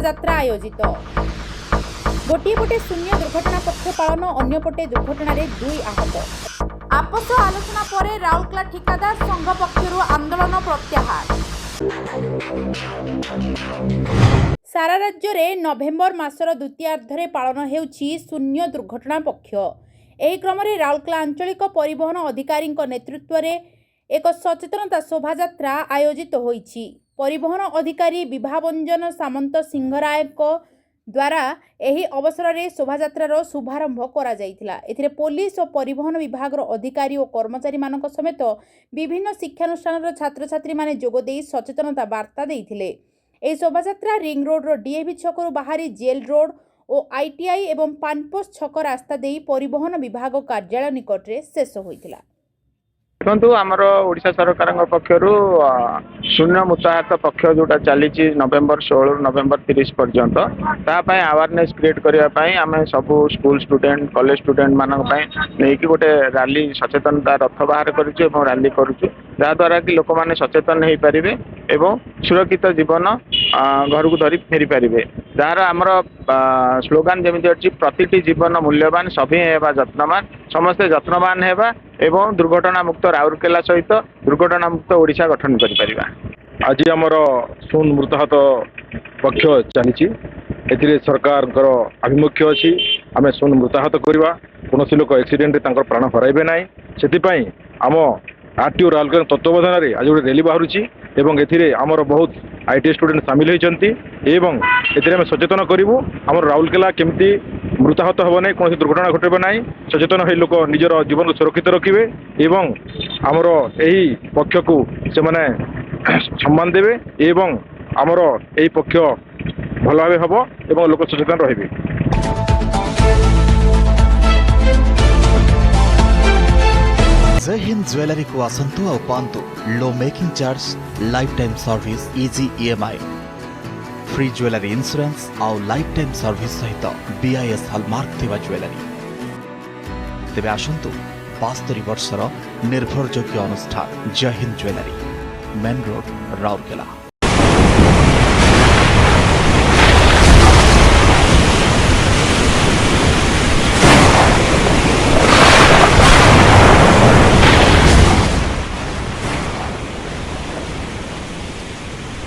शोभायात्रा आयोजित। गोटे पटे शून्य दुर्घटना पक्ष पालन, अन्य पटे दुर्घटना रे 2 आहत। आपस आलोचना पर राउरकेला ठिकादार संघ पक्षर आंदोलन प्रत्याहार। सारा राज्य में नवेम्बर मासर द्वितीयार्धरे पालन हेउछि शून्य दुर्घटना पक्ष। एही क्रम में राउरकेला आंचलिक परिवहन अधिकारी नेतृत्व में एक सचेतनता शोभायात्रा आयोजित होइछि। परिवहन अधिकारी विभावंजन सामंत सिंहराय द्वारा एही अवसर में शोभायात्रार शुभारंभ करा जायतिला। एथिरे पुलिस और परिवहन विभाग अधिकारी और कर्मचारी मानक समेत विभिन्न शिक्षानुष्ठान छात्र छात्री माने जोग देई सचेतनता वार्ता देइथिले। एही शोभायात्रा रिंग रोड रो डीएवी छकरु बाहरी जेल रोड और आईटीआई एवं पानपोस्ट छक रास्ता देई परिवहन विभाग कार्यालय निकट रे शेष होइतिला। देखो आमर ओडिशा सरकार पक्षर शून्य मुताहत पक्ष जोटा चली नवेम्बर 16 नवेम्बर 30 पर्यंत तापाई अवेयरनेस क्रिएट करने आम सब स्कूल स्टूडेंट कॉलेज स्टूडेंट मानी गोटे रैली सचेतनता रथ बाहर करूँ रैली करुचु जहाद्वारा कि लोक मैंने सचेतन हो पारे एवं सुरक्षित जीवन घर को धरी फेरी पारे। जार आमर स्लोगान जमी अच्छी प्रतिटी जीवन मूल्यवान सभी हेबा जत्नवान समस्ते जत्नवान हेबा एवं दुर्घटना मुक्त राउरकेला सहित दुर्घटना मुक्त ओडिशा गठन करिपरिबा। आज आमर शून्य मृताहत पक्ष चली ए सरकार आभिमुख्य अच्छी आम शून्य मृताहत करवा कौन लोक एक्सीडेंट प्राण हरइबे ना से आम आरटीओ राउरकेला तत्वावधान में आज गोटे रैली बाहर एवं एमर बहुत आईटी स्टूडेंट सामिल होती सचेतन करूँ आम राउरकेला केमती मृताहत हम ना कौन दुर्घटना घटे ना सचेतन हो लोक निजर जीवन को सुरक्षित रखिए एवं आमर यही पक्ष को से माने सम्मान देवे एवं आमर यही पक्ष भल भाव हम एवं लोक सचेतन रहिबे। जय हिंद ज्वेलरी को आसंतु और पांतु low making charge life time service easy EMI free jewellery insurance और लाइफ टाइम सर्विस सहित बीआईएस हॉलमार्क थिबा ज्वेलरी तेबे आसंतु 72 वर्षर निर्भरयोग्य अनुष्ठान Jai Hind jewellery main road Rourkela.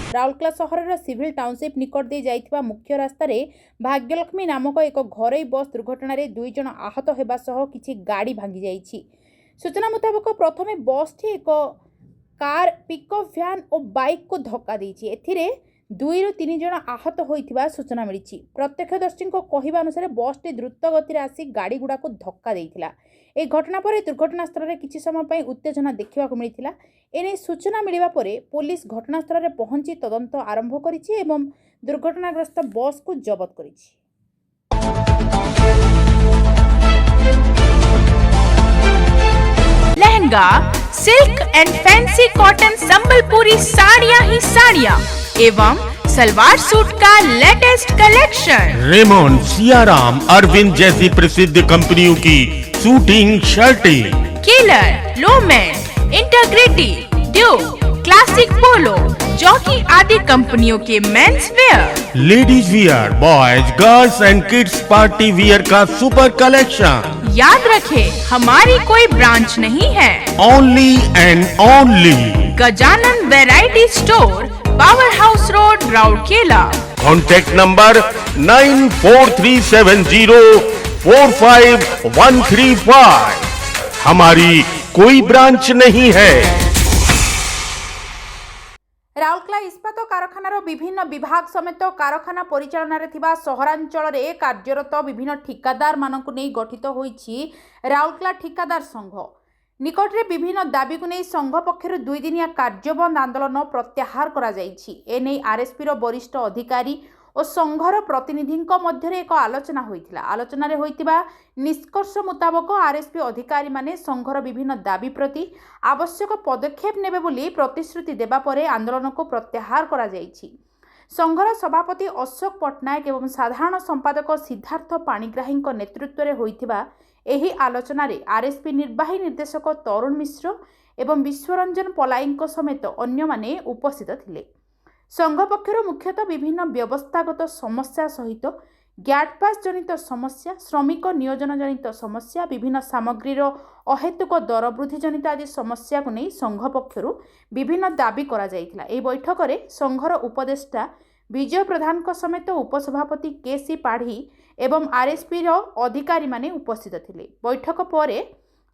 Rourkela सहर सिविल टाउनशिप निकट दे जाइथिबा मुख्य रास्ता रे भाग्यलक्ष्मी नामक एक घरोई बस दुर्घटना रे 2 जन आहत हेबा सह किछि गाड़ी भांगी जाइछि। सूचना मुताबिक प्रथमे बस टी एक कार पिकअप भ्यान और बाइक को धक्का देइछि। एथिरे 2 ରୁ 3 जन आहत होइथिबा सूचना मिलिछि। प्रत्यक्षदर्शी कहवा अनुसार बस टी द्रुत गति रे आसी गाड़ी गुडा को धक्का देइथिला। ए घटना पर दुर्घटनास्थल में किसी समय पर उत्तेजना देखा मिलता। एने सूचना मिलवा पर पुलिस घटनास्थल में पहुंची तदंत आरंभ करिछि एवं दुर्घटनाग्रस्त बस को जबत करिछि। Lehenga, silk and fancy cotton Sambalpuri साड़ियां ही साड़ियां एवं सलवार सूट का latest collection. Raymond, Siyaram, Arvind जैसी प्रसिद्ध कंपनियों की शूटिंग शर्टें, केलर, लोमेन, Integrity, Duke, Classic Polo, Jockey आदि कंपनियों के men's wear, ladies wear, boys, girls and kids party wear का सुपर कलेक्शन। याद रखें, हमारी कोई ब्रांच नहीं है, only and only Gajanan variety store, power house road, Rourkela. Contact number 9437045135। हमारी कोई ब्रांच नहीं है। राउरकेला इस्पात कारखानार विभिन्न विभाग समेत कारखाना परिचालन थिबा सहरांचल रे कार्यरत विभिन्न ठिकादार मानकु नै गठित होईछि राउरकेला ठिकादार संघ। निकटरे विभिन्न दाबी को नहीं संघ पक्षर 2 दिनिया कार्यबंद आंदोलन प्रत्याहार करा जाइछि। एने आरएसपी रो वरिष्ठ अधिकारी और संघर प्रतिनिधि मध्य एक आलोचना होइतिला। आलोचना रे होइतिबा निष्कर्ष मुताबक आरएसपी अधिकारी माने संघर विभिन्न दाबी प्रति आवश्यक पदक्षेप नेबे बोली प्रतिश्रुति देबा परे आंदोलन को प्रत्याहार करा जाइछि। संघर सभापति अशोक पट्टनायक एवं साधारण संपादक सिद्धार्थ पाणिग्राही नेतृत्व में होइतिबा एही आलोचना रे आरएसपी निर्वाही निर्देशक तरुण मिश्र एवं विश्वरंजन पलाई समेत अन्य माने उपस्थित थिले। संघ पक्षर मुख्यतः विभिन्न व्यवस्थागत समस्या सहित ग्याट पास जनित समस्या, श्रमिक नियोजन जनित समस्या, विभिन्न सामग्रीर अहेतुक दर वृद्धि जनित आदि समस्या को नहीं संघ पक्षर विभिन्न दाबी करा जायतिला। एही बैठक में संघर उपदेष्टा विजय प्रधान समेत उपसभापति केसी पाढ़ी एवं आरएसपी अधिकारी माने उपस्थित थिले। बैठक पर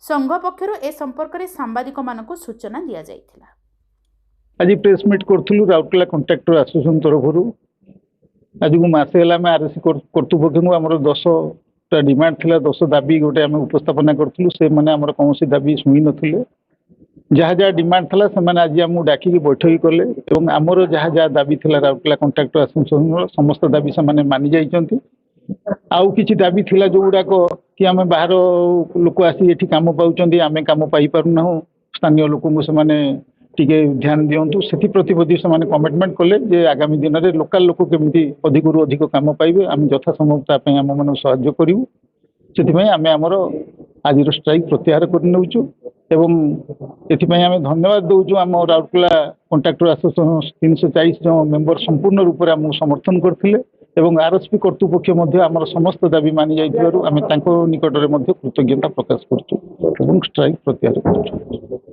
संघ पक्षर ए संपर्क में सांबादिक मानकु सूचना दिया जायतिला। आज प्रेस मीट करूँ राउरकेला कंट्राक्टर एसोसिएशन तरफ आज को मसे आरएससी कर्तृपक्ष आम 10टा डिमांड थिला, 10 दाबी गोटे आम उपस्थापना करूँ से मैंने आम कौन दाबी शुणी नथिले। जहाँ जहाँ डिमांड थिला से मैंने आज आमको डाकिक बैठक कले और आमर जहाँ जहाँ दाबी थिला राउरकेला कंट्राक्टर एसोसिएशन समस्त दाबी से मानि जाइछन्ति। आउ किछि दाबी थिला जो गुड़ाक कि आम बाहर लोक आसी एठी काम पाउछन्ति, आमे काम पाई पारुना, स्थानीय लोक से टिके ध्यान दिंतु से प्रति से कमिटमेंट कले जे आगामी दिन में लोकल लोक केमी अधिक रु अधिक काम पाइबे आम यथा संभव आम मान साहाय्य करूँ। से आम आमर आज स्ट्राइक प्रत्याहार कर नौचु एवं एथिपाई आम धन्यवाद दौचु आम राउरकेला कंट्राक्टर एसोसिएशन 340 जन मेंबर संपूर्ण रूप से आमको समर्थन करथिले एवं आरएसपी कर्तृपक्ष आमर समस्त दाबी मानि जाइथिबारु आम तांको निकटरे कृतज्ञता प्रकाश करछु एवं स्ट्राइक प्रत्याहार करछु।